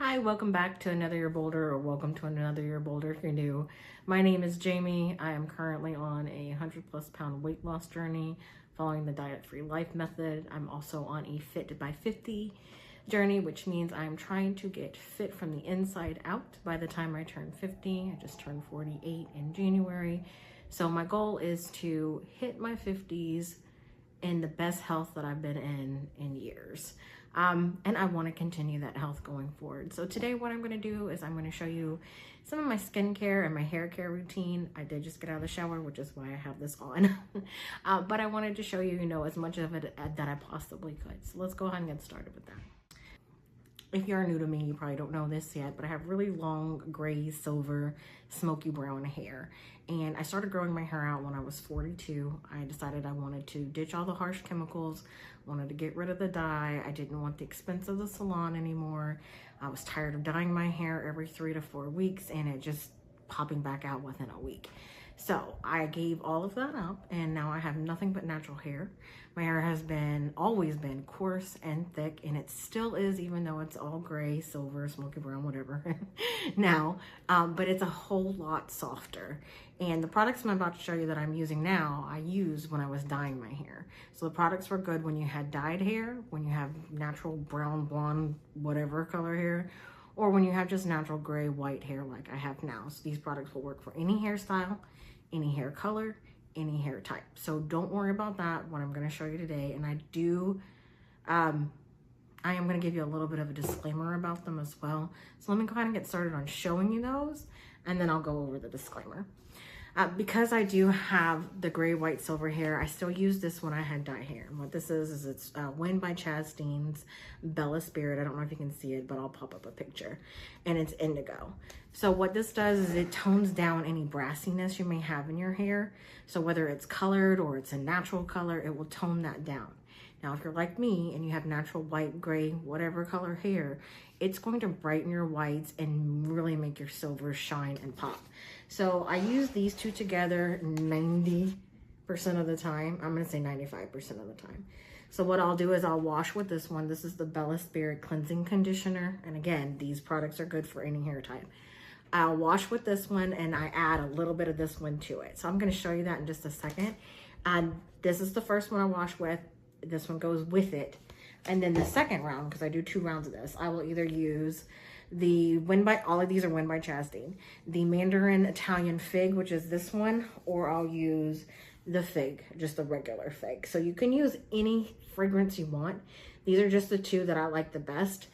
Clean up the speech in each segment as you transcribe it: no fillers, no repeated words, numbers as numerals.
Hi, welcome back to Another Year Bolder, or welcome to Another Year Bolder if you're new. My name is Jamie. I am currently on a 100+ pound weight loss journey following the diet-free life method. I'm also on a fit by 50 journey, which means I'm trying to get fit from the inside out by the time I turn 50. I just turned 48 in January. So my goal is to hit my 50s in the best health that I've been in years. And I want to continue that health going forward. So today what I'm going to do is I'm going to show you some of my skincare and my hair care routine. I did just get out of the shower, which is why I have this on. But I wanted to show you, as much of it that I possibly could. So let's go ahead and get started with that. If you're new to me, you probably don't know this yet, but I have really long gray, silver, smoky brown hair. And I started growing my hair out when I was 42. I decided I wanted to ditch all the harsh chemicals, wanted to get rid of the dye. I didn't want the expense of the salon anymore. I was tired of dyeing my hair every 3 to 4 weeks and it just popping back out within a week. So I gave all of that up and now I have nothing but natural hair. My hair has always been coarse and thick, and it still is, even though it's all gray, silver, smoky brown, whatever now, but it's a whole lot softer. And the products I'm about to show you that I'm using now, I used when I was dyeing my hair. So the products were good when you had dyed hair, when you have natural brown, blonde, whatever color hair, or when you have just natural gray, white hair like I have now. So these products will work for any hairstyle, any hair color, any hair type. So don't worry about that, what I'm going to show you today. And I am going to give you a little bit of a disclaimer about them as well. So let me go ahead and get started on showing you those, and then I'll go over the disclaimer. Because I do have the gray, white, silver hair, I still use this when I had dye hair. And what this is it's Wind by Chaz Dean's Bella Spirit. I don't know if you can see it, but I'll pop up a picture. And it's indigo. So what this does is it tones down any brassiness you may have in your hair. So whether it's colored or it's a natural color, it will tone that down. Now, if you're like me and you have natural white, gray, whatever color hair, it's going to brighten your whites and really make your silvers shine and pop. So I use these two together 90% of the time. I'm going to say 95% of the time. So what I'll do is I'll wash with this one. This is the Bella Spirit Cleansing Conditioner. And again, these products are good for any hair type. I'll wash with this one and I add a little bit of this one to it. So I'm going to show you that in just a second. This is the first one I wash with. This one goes with it. And then the second round, because I do 2 rounds of this, I will either use the all of these are Wind by Chaz Dean, the Mandarin Italian Fig, which is this one, or I'll use the fig, just the regular fig. So you can use any fragrance you want. These are just the 2 that I like the best.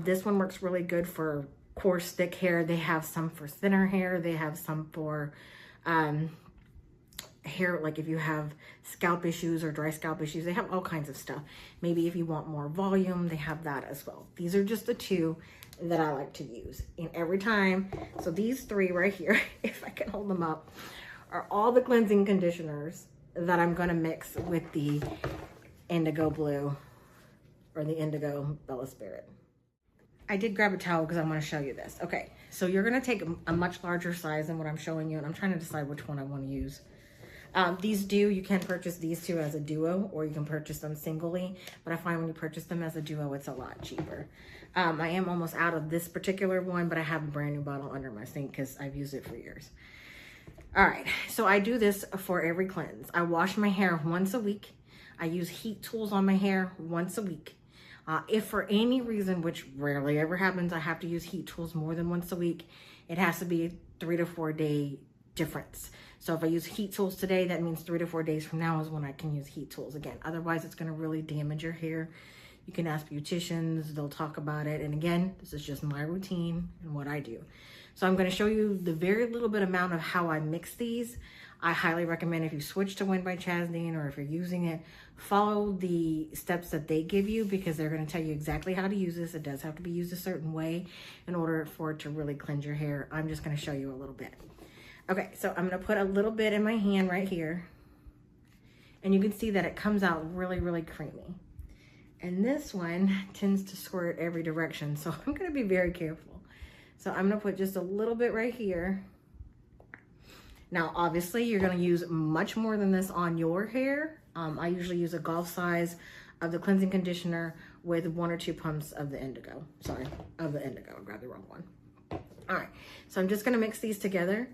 This one works really good for coarse, thick hair. They have some for thinner hair. They have some for hair, like if you have scalp issues or dry scalp issues, they have all kinds of stuff. Maybe if you want more volume, they have that as well. These are just the 2 that I like to use. And every time, so these 3 right here, if I can hold them up, are all the cleansing conditioners that I'm going to mix with the indigo blue or the indigo Bella Spirit. I did grab a towel because I want to show you this. Okay, so you're going to take a much larger size than what I'm showing you, and I'm trying to decide which one I want to use. You can purchase these 2 as a duo, or you can purchase them singly, but I find when you purchase them as a duo, it's a lot cheaper. I am almost out of this particular one, but I have a brand new bottle under my sink because I've used it for years. All right, so I do this for every cleanse. I wash my hair once a week. I use heat tools on my hair once a week. If for any reason, which rarely ever happens, I have to use heat tools more than once a week, it has to be a 3 to 4 day difference. So if I use heat tools today, that means 3 to 4 days from now is when I can use heat tools again. Otherwise, it's going to really damage your hair. You can ask beauticians, they'll talk about it. And again, this is just my routine and what I do. So I'm going to show you the very little bit amount of how I mix these. I highly recommend if you switch to Wind by Chaz Dean, or if you're using it, follow the steps that they give you, because they're going to tell you exactly how to use this. It does have to be used a certain way in order for it to really cleanse your hair. I'm just going to show you a little bit. Okay, so I'm going to put a little bit in my hand right here. And you can see that it comes out really, really creamy. And this one tends to squirt every direction, so I'm going to be very careful. So I'm going to put just a little bit right here. Now, obviously, you're going to use much more than this on your hair. I usually use a golf size of the cleansing conditioner with 1 or 2 pumps of the indigo. Sorry, of the indigo. I grabbed the wrong one. All right, so I'm just gonna mix these together,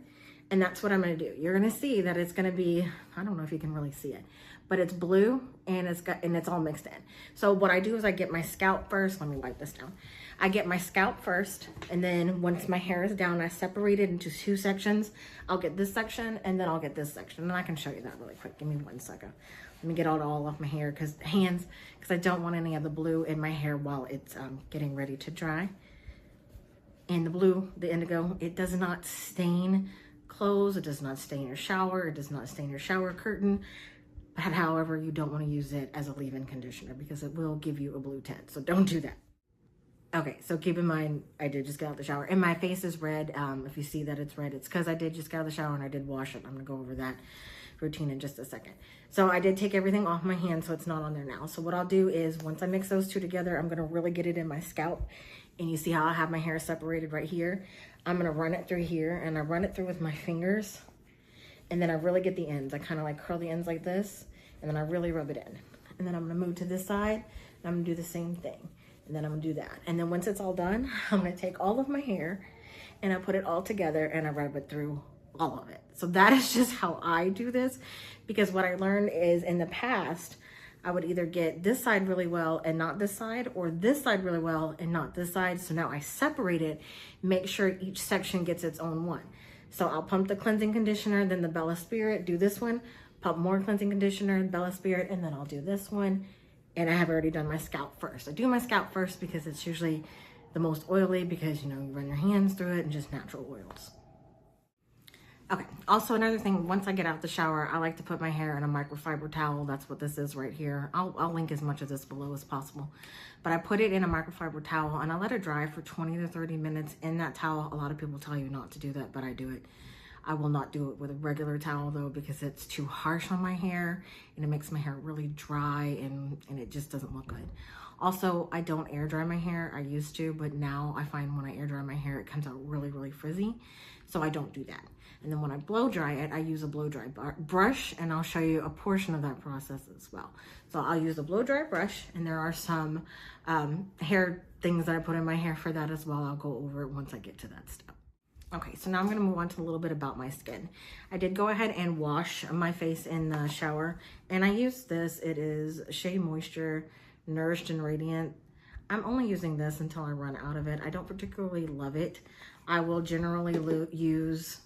and that's what I'm gonna do. You're gonna see that it's gonna be, I don't know if you can really see it, but it's blue and it's all mixed in. So what I do is I get my scalp first. Let me wipe this down. I get my scalp first, and then once my hair is down, I separate it into 2 sections. I'll get this section, and then I'll get this section, and I can show you that really quick. Give me 1 second. Let me get it all off my hair, because I don't want any of the blue in my hair while it's getting ready to dry. And the blue, the indigo, it does not stain clothes. It does not stain your shower. It does not stain your shower curtain. But however, you don't want to use it as a leave-in conditioner because it will give you a blue tint. So don't do that. Okay, so keep in mind, I did just get out of the shower. And my face is red. If you see that it's red, it's because I did just get out of the shower and I did wash it. I'm going to go over that routine in just a second. So I did take everything off my hand, so it's not on there now. So what I'll do is once I mix those 2 together, I'm going to really get it in my scalp. And you see how I have my hair separated right here? I'm going to run it through here, and I run it through with my fingers. And then I really get the ends. I kind of like curl the ends like this, and then I really rub it in. And then I'm going to move to this side, and I'm going to do the same thing. And then I'm going to do that. And then once it's all done, I'm going to take all of my hair, and I put it all together, and I rub it through all of it. So that is just how I do this, because what I learned is in the past, I would either get this side really well and not this side, or this side really well and not this side. So now I separate it, make sure each section gets its own one. So I'll pump the cleansing conditioner, then the Bella Spirit, do this one, pump more cleansing conditioner, Bella Spirit, and then I'll do this one. And I have already done my scalp first. I do my scalp first because it's usually the most oily, because, you know, you run your hands through it and just natural oils. Okay, also another thing, once I get out the shower, I like to put my hair in a microfiber towel. That's what this is right here. I'll link as much of this below as possible. But I put it in a microfiber towel and I let it dry for 20 to 30 minutes in that towel. A lot of people tell you not to do that, but I do it. I will not do it with a regular towel though, because it's too harsh on my hair and it makes my hair really dry and it just doesn't look good. Also, I don't air dry my hair. I used to, but now I find when I air dry my hair, it comes out really, really frizzy. So I don't do that. And then when I blow dry it, I use a blow dry brush, and I'll show you a portion of that process as well. So I'll use a blow dry brush, and there are some hair things that I put in my hair for that as well. I'll go over it once I get to that step. Okay, so now I'm gonna move on to a little bit about my skin. I did go ahead and wash my face in the shower, and I used this. It is Shea Moisture Nourished and Radiant. I'm only using this until I run out of it. I don't particularly love it. I will generally use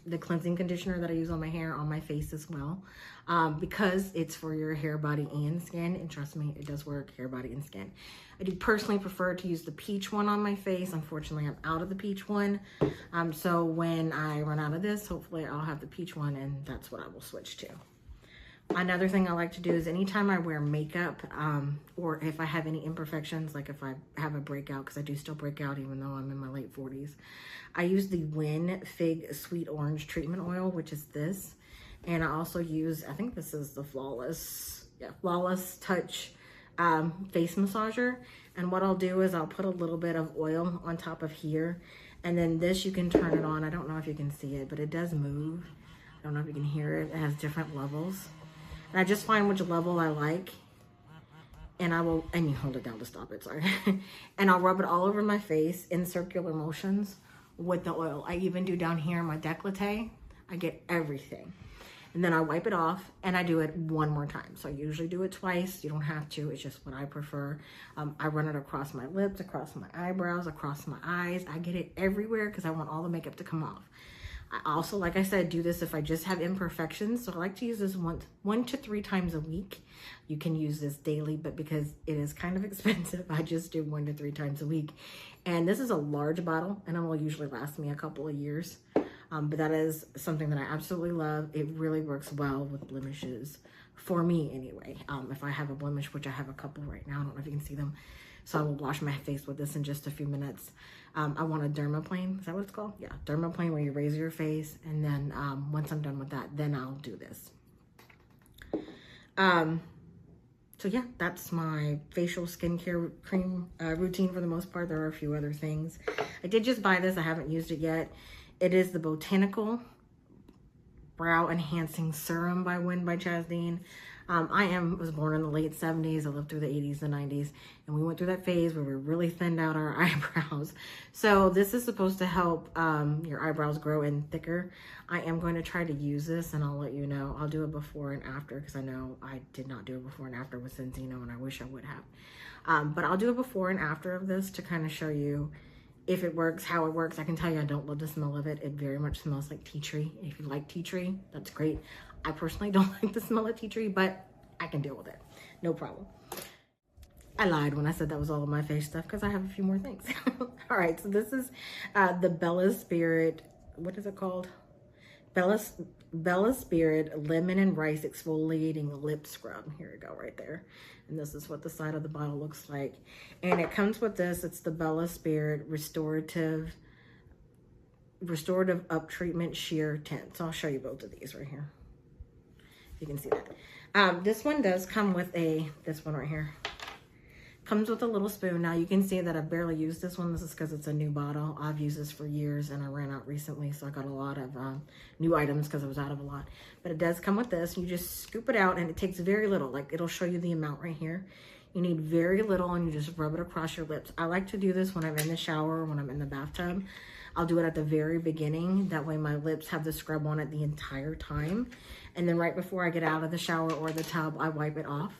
the cleansing conditioner that I use on my hair on my face as well, because it's for your hair, body, and skin. And trust me, it does work, hair, body, and skin. I do personally prefer to use the peach one on my face. Unfortunately, I'm out of the peach one. So when I run out of this, hopefully I'll have the peach one, and that's what I will switch to. Another thing I like to do is anytime I wear makeup, or if I have any imperfections, like if I have a breakout, because I do still break out even though I'm in my late 40s, I use the Win Fig Sweet Orange Treatment Oil, which is this. And I also use, I think this is the Flawless Touch face massager. And what I'll do is I'll put a little bit of oil on top of here. And then this, you can turn it on. I don't know if you can see it, but it does move. I don't know if you can hear it. It has different levels. And I just find which level I like. And you hold it down to stop it, sorry. And I'll rub it all over my face in circular motions with the oil. I even do down here in my décolleté. I get everything. And then I wipe it off and I do it one more time. So I usually do it twice. You don't have to, it's just what I prefer. I run it across my lips, across my eyebrows, across my eyes. I get it everywhere because I want all the makeup to come off. I also, like I said, do this if I just have imperfections. So I like to use this 1 to 3 times a week. You can use this daily, but because it is kind of expensive, I just do 1 to 3 times a week. And this is a large bottle, and it will usually last me a couple of years. But that is something that I absolutely love. It really works well with blemishes, for me anyway. If I have a blemish, which I have a couple right now, I don't know if you can see them. So I will wash my face with this in just a few minutes. I want a dermaplane. Is that what it's called? Yeah, dermaplane, where you razor your face. And then once I'm done with that, then I'll do this. So yeah, that's my facial skincare cream routine for the most part. There are a few other things. I did just buy this. I haven't used it yet. It is the Botanical Brow Enhancing Serum by Chaz Dean. was born in the late 70s. I lived through the 80s and 90s, and we went through that phase where we really thinned out our eyebrows. So this is supposed to help your eyebrows grow in thicker. I am going to try to use this, and I'll let you know. I'll do it before and after, because I know I did not do it before and after with Encino, and I wish I would have. But I'll do it before and after of this to kind of show you if it works, how it works. I can tell you I don't love the smell of it. It very much smells like tea tree. If you like tea tree, that's great. I personally don't like the smell of tea tree, but I can deal with it. No problem. I lied when I said that was all of my face stuff because I have a few more things. All right, so this is the Bella Spirit, what is it called? Bella Spirit Lemon and Rice Exfoliating Lip Scrub. Here we go, right there. And this is what the side of the bottle looks like. And it comes with this. It's the Bella Spirit Restorative Up Treatment Sheer Tint. So I'll show you both of these right here. You can see that. This one does come with this one right here. Comes with a little spoon. Now you can see that I barely used this one. This is because it's a new bottle. I've used this for years and I ran out recently. So I got a lot of new items because I was out of a lot. But it does come with this. You just scoop it out and it takes very little. Like it'll show you the amount right here. You need very little and you just rub it across your lips. I like to do this when I'm in the shower or when I'm in the bathtub. I'll do it at the very beginning. That way my lips have the scrub on it the entire time. And then right before I get out of the shower or the tub, I wipe it off.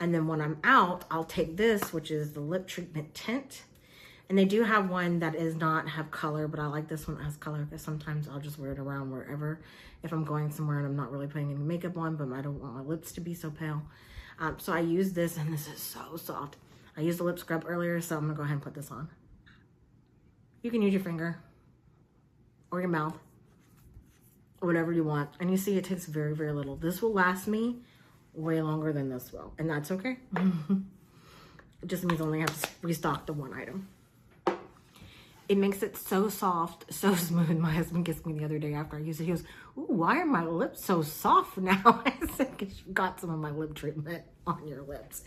And then when I'm out, I'll take this, which is the lip treatment tint. And they do have one that does not have color, but I like this one that has color because sometimes I'll just wear it around wherever. If I'm going somewhere and I'm not really putting any makeup on, but I don't want my lips to be so pale. So I use this and this is so soft. I used the lip scrub earlier, so I'm gonna go ahead and put this on. You can use your finger or your mouth or whatever you want. And you see it takes very, very little. This will last me way longer than this will, and that's okay. It just means I only have to restock the one item. It makes it so soft, so smooth. My husband kissed me the other day after I used it. He goes, "Ooh, why are my lips so soft now?" I said, "Because you got some of my lip treatment on your lips."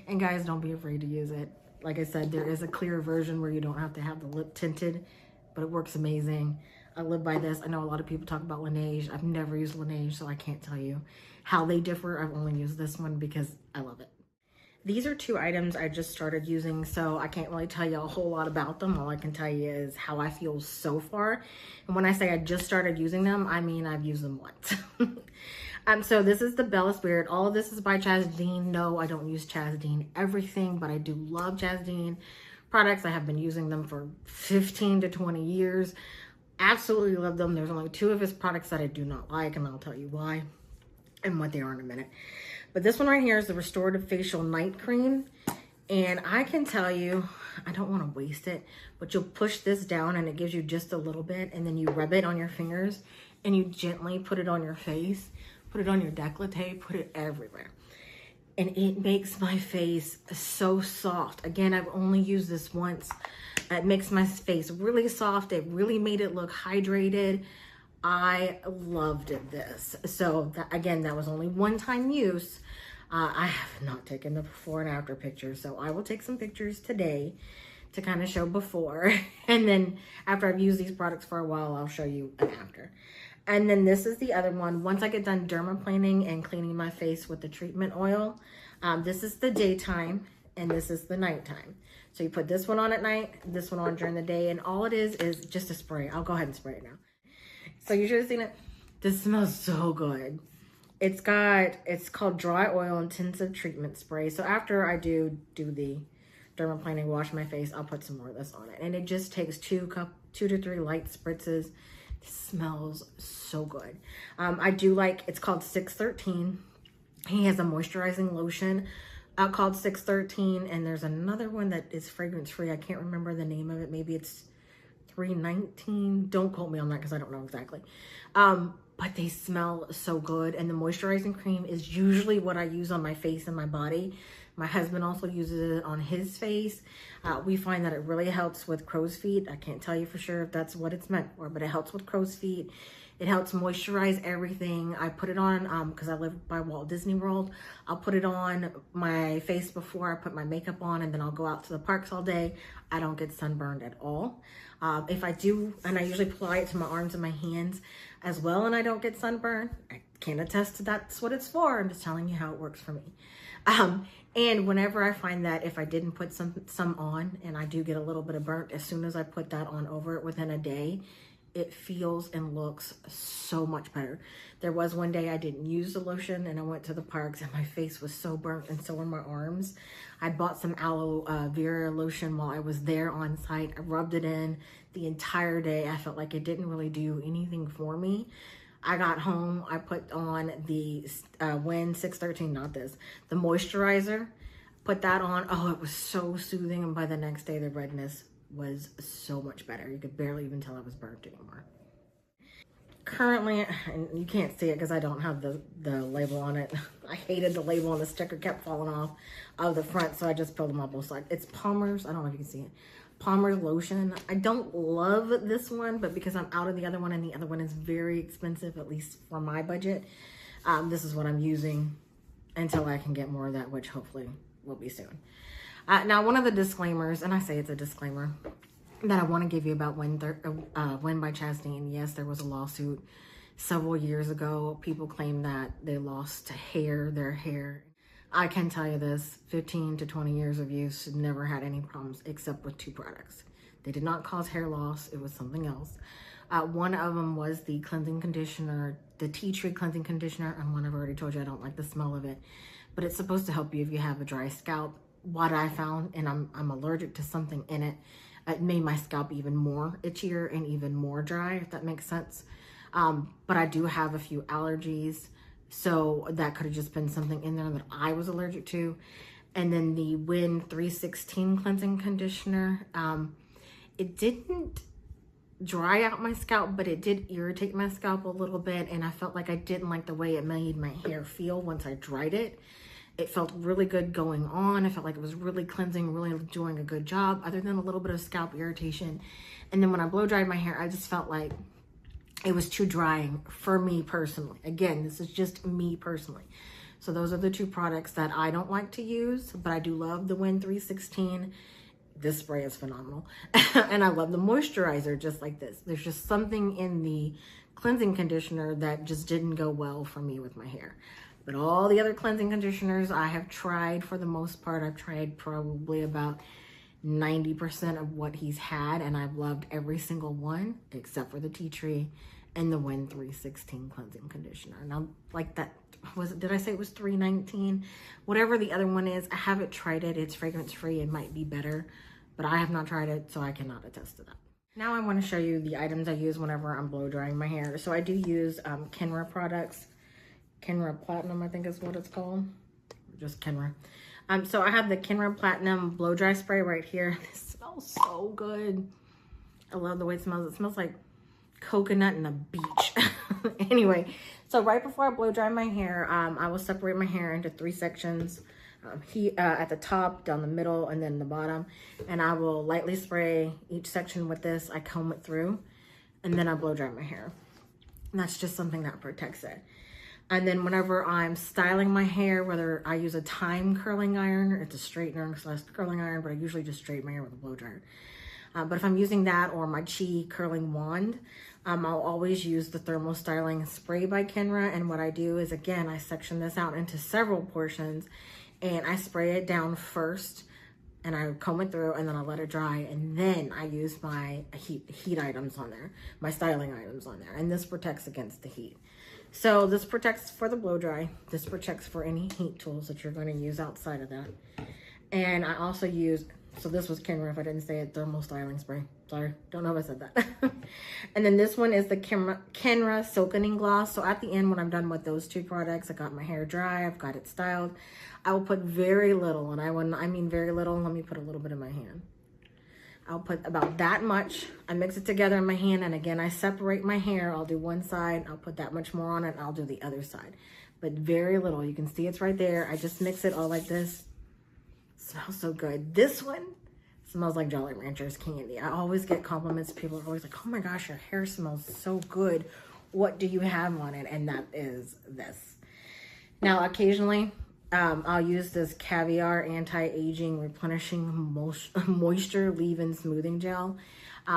And guys, don't be afraid to use it. Like I said, there is a clear version where you don't have to have the lip tinted, but it works amazing. I live by this. I know a lot of people talk about Laneige. I've never used Laneige, so I can't tell you how they differ. I've only used this one because I love it. These are two items I just started using, so I can't really tell you a whole lot about them. All I can tell you is how I feel so far. And when I say I just started using them, I mean I've used them once. So this is the Bella Spirit. All of this is by Chaz Dean. No, I don't use Chaz Dean everything, but I do love Chaz Dean products. I have been using them for 15 to 20 years. Absolutely love them. There's only two of his products that I do not like, and I'll tell you why and what they are in a minute. But this one right here is the Restorative Facial Night Cream. And I can tell you, I don't want to waste it, but you'll push this down and it gives you just a little bit, and then you rub it on your fingers and you gently put it on your face, put it on your décolleté, put it everywhere. And it makes my face so soft. Again, I've only used this once. It makes my face really soft. It really made it look hydrated. I loved this. So again, that was only one-time use. I have not taken the before and after pictures, so I will take some pictures today to kind of show before. And then after I've used these products for a while, I'll show you an after. And then this is the other one. Once I get done dermaplaning and cleaning my face with the treatment oil, this is the daytime and this is the nighttime. So you put this one on at night, this one on during the day, and all it is just a spray. I'll go ahead and spray it now. So you should have seen it. This smells so good. It's called Dry Oil Intensive Treatment Spray. So after I do the dermaplaning, wash my face, I'll put some more of this on it. And it just takes 2 to 3 light spritzes. It smells so good. I do like, it's called 613. He has a moisturizing lotion called 613. And there's another one that is fragrance free. I can't remember the name of it. Maybe it's 319. Don't quote me on that because I don't know exactly. But they smell so good. And the moisturizing cream is usually what I use on my face and my body. My husband also uses it on his face. We find that it really helps with crow's feet. I can't tell you for sure if that's what it's meant for, but it helps with crow's feet. It helps moisturize everything. I put it on because I live by Walt Disney World. I'll put it on my face before I put my makeup on, and then I'll go out to the parks all day. I don't get sunburned at all. If I do, and I usually apply it to my arms and my hands as well, and I don't get sunburned, I can attest to that's what it's for. I'm just telling you how it works for me. And whenever I find that if I didn't put some on and I do get a little bit of burnt, as soon as I put that on over it within a day, it feels and looks so much better. There was one day I didn't use the lotion and I went to the parks and my face was so burnt, and so were my arms. I bought some aloe vera lotion while I was there on site. I rubbed it in the entire day. I felt like it didn't really do anything for me. I got home, I put on the Win 613, not this, the moisturizer, put that on. Oh, it was so soothing. And by the next day, the redness was so much better. You could barely even tell I was burnt anymore. Currently, and you can't see it because I don't have the label on it. I hated the label, and the sticker kept falling off of the front, so I just peeled them off both sides. It's Palmer's, I don't know if you can see it, Palmer's lotion. I don't love this one, but because I'm out of the other one and the other one is very expensive, at least for my budget, this is what I'm using until I can get more of that, which hopefully will be soon. Now, one of the disclaimers, and I say it's a disclaimer, that I want to give you about Win by Chaz Dean. Yes, there was a lawsuit several years ago. People claim that they lost their hair. I can tell you this, 15 to 20 years of use, never had any problems except with 2 products. They did not cause hair loss. It was something else. One of them was the cleansing conditioner, the tea tree cleansing conditioner. And one I've already told you I don't like the smell of it, but it's supposed to help you if you have a dry scalp. What I found, and I'm allergic to something in it, it made my scalp even more itchier and even more dry, if that makes sense. But I do have a few allergies, so that could have just been something in there that I was allergic to. And then the Win 316 cleansing conditioner, it didn't dry out my scalp, but it did irritate my scalp a little bit, and I felt like I didn't like the way it made my hair feel once I dried it. It felt really good going on. I felt like it was really cleansing, really doing a good job, other than a little bit of scalp irritation. And then when I blow dried my hair, I just felt like it was too drying for me personally. Again, this is just me personally. So those are the 2 products that I don't like to use, but I do love the Win 316. This spray is phenomenal. And I love the moisturizer just like this. There's just something in the cleansing conditioner that just didn't go well for me with my hair. But all the other cleansing conditioners I have tried, for the most part, I've tried probably about 90% of what he's had, and I've loved every single one except for the tea tree and the Win 316 cleansing conditioner. And I'm like that, did I say it was $3.19? Whatever the other one is, I haven't tried it. It's fragrance free. It might be better, but I have not tried it, so I cannot attest to that. Now I want to show you the items I use whenever I'm blow drying my hair. So I do use Kenra products. Kenra Platinum, I think is what it's called. Just Kenra. So I have the Kenra Platinum blow dry spray right here. This smells so good. I love the way it smells. It smells like coconut and a beach. Anyway, so right before I blow dry my hair, I will separate my hair into 3 sections. At the top, down the middle, and then the bottom. And I will lightly spray each section with this. I comb it through, and then I blow dry my hair. And that's just something that protects it. And then whenever I'm styling my hair, whether I use a time curling iron, or it's a straightener / curling iron, but I usually just straighten my hair with a blow dryer. But if I'm using that or my Chi curling wand, I'll always use the thermal styling spray by Kenra. And what I do is, again, I section this out into several portions, and I spray it down first, and I comb it through, and then I let it dry, and then I use my heat items on there, my styling items on there, and this protects against the heat. So this protects for the blow dry. This protects for any heat tools that you're going to use outside of that. And I also use, so this was Kenra, if I didn't say it, thermal styling spray. Sorry, don't know if I said that. And then this one is the Kenra Silkening Gloss. So at the end, when I'm done with those 2 products, I got my hair dry, I've got it styled. I will put very little, and I mean very little. Let me put a little bit in my hand. I'll put about that much. I mix it together in my hand, and again, I separate my hair. I'll do one side, I'll put that much more on it, and I'll do the other side. But very little. You can see it's right there. I just mix it all like this, Smells so good. This one smells like Jolly Ranchers candy. I always get compliments. People are always like, oh my gosh, your hair smells so good. What do you have on it? And that is this. Now, occasionally, I'll use this Caviar Anti-Aging Replenishing Moisture Leave-In Smoothing Gel.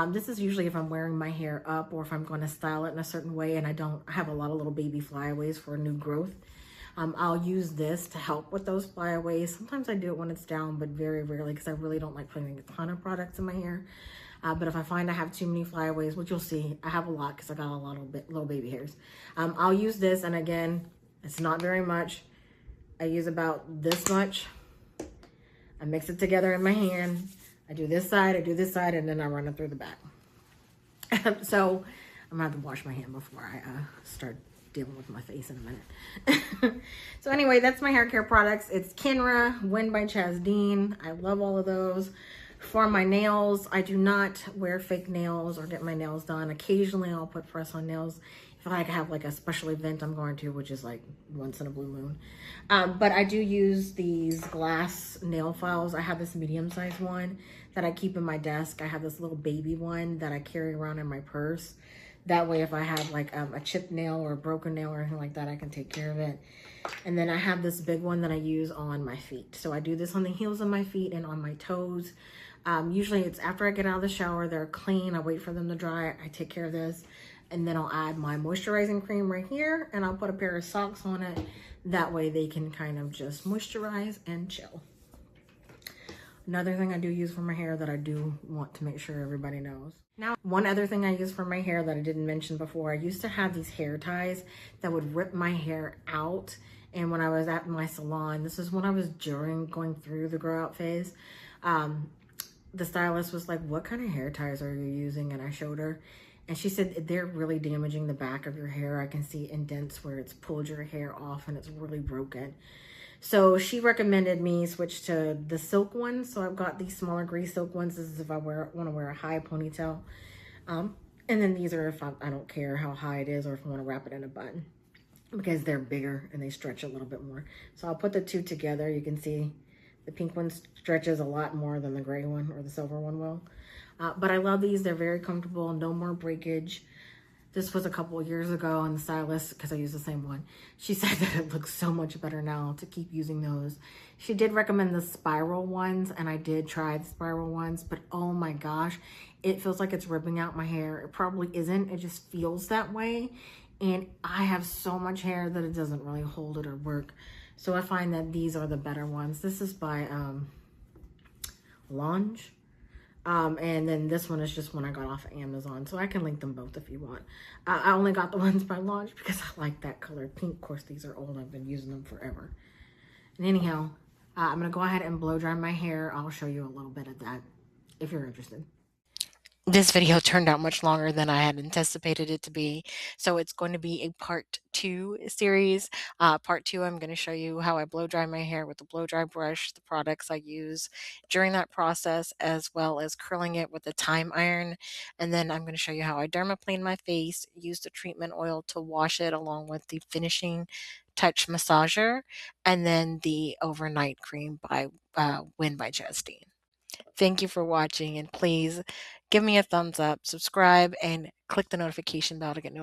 This is usually if I'm wearing my hair up or if I'm going to style it in a certain way and I don't have a lot of little baby flyaways for new growth. I'll use this to help with those flyaways. Sometimes I do it when it's down, but very rarely because I really don't like putting a ton of products in my hair. But if I find I have too many flyaways, which you'll see, I have a lot because I got a lot of little baby hairs. I'll use this, and again, it's not very much. I use about this much. I mix it together in my hand. I do this side, and then I run it through the back. So I'm gonna have to wash my hand before I start dealing with my face in a minute. So anyway, that's my hair care products. It's Kenra, Win by Chaz Dean. I love all of those. For my nails, I do not wear fake nails or get my nails done. Occasionally I'll put press-on nails if I have like a special event I'm going to, which is like once in a blue moon. But I do use these glass nail files. I have this medium-sized one that I keep in my desk. I have this little baby one that I carry around in my purse. That way, if I have like a chipped nail or a broken nail or anything like that, I can take care of it. And then I have this big one that I use on my feet. So I do this on the heels of my feet and on my toes. Usually it's after I get out of the shower, they're clean. I wait for them to dry. I take care of this. And then I'll add my moisturizing cream right here. And I'll put a pair of socks on it. That way they can kind of just moisturize and chill. Another thing I do use for my hair that I do want to make sure everybody knows. Now, one other thing I use for my hair that I didn't mention before, I used to have these hair ties that would rip my hair out. And when I was at my salon, this is when I was going through the grow out phase, the stylist was like, what kind of hair ties are you using? And I showed her, and she said, they're really damaging the back of your hair. I can see indents where it's pulled your hair off and it's really broken. So she recommended me switch to the silk ones. So I've got these smaller gray silk ones. This is if I want to wear a high ponytail. And then these are if I don't care how high it is or if I want to wrap it in a bun, because they're bigger and they stretch a little bit more. So I'll put the two together. You can see the pink one stretches a lot more than the gray one or the silver one will. But I love these. They're very comfortable. No more breakage. This was a couple of years ago, and the stylist, because I use the same one, she said that it looks so much better now to keep using those. She did recommend the spiral ones, and I did try the spiral ones, but oh my gosh, it feels like it's ripping out my hair. It probably isn't. It just feels that way. And I have so much hair that it doesn't really hold it or work. So I find that these are the better ones. This is by Lange. And then this one is just one I got off of Amazon. So I can link them both if you want. I only got the ones by Lange because I like that color pink. Of course, these are old. I've been using them forever. And anyhow, I'm going to go ahead and blow dry my hair. I'll show you a little bit of that if you're interested. This video turned out much longer than I had anticipated it to be, so it's going to be a part 2 series. Part 2, I'm going to show you how I blow dry my hair with the blow dry brush, the products I use during that process, as well as curling it with a time iron. And then I'm going to show you how I dermaplane my face, use the treatment oil to wash it along with the finishing touch massager, and then the overnight cream by Win by Chaz Dean. Thank you for watching, and please give me a thumbs up, subscribe, and click the notification bell to get notified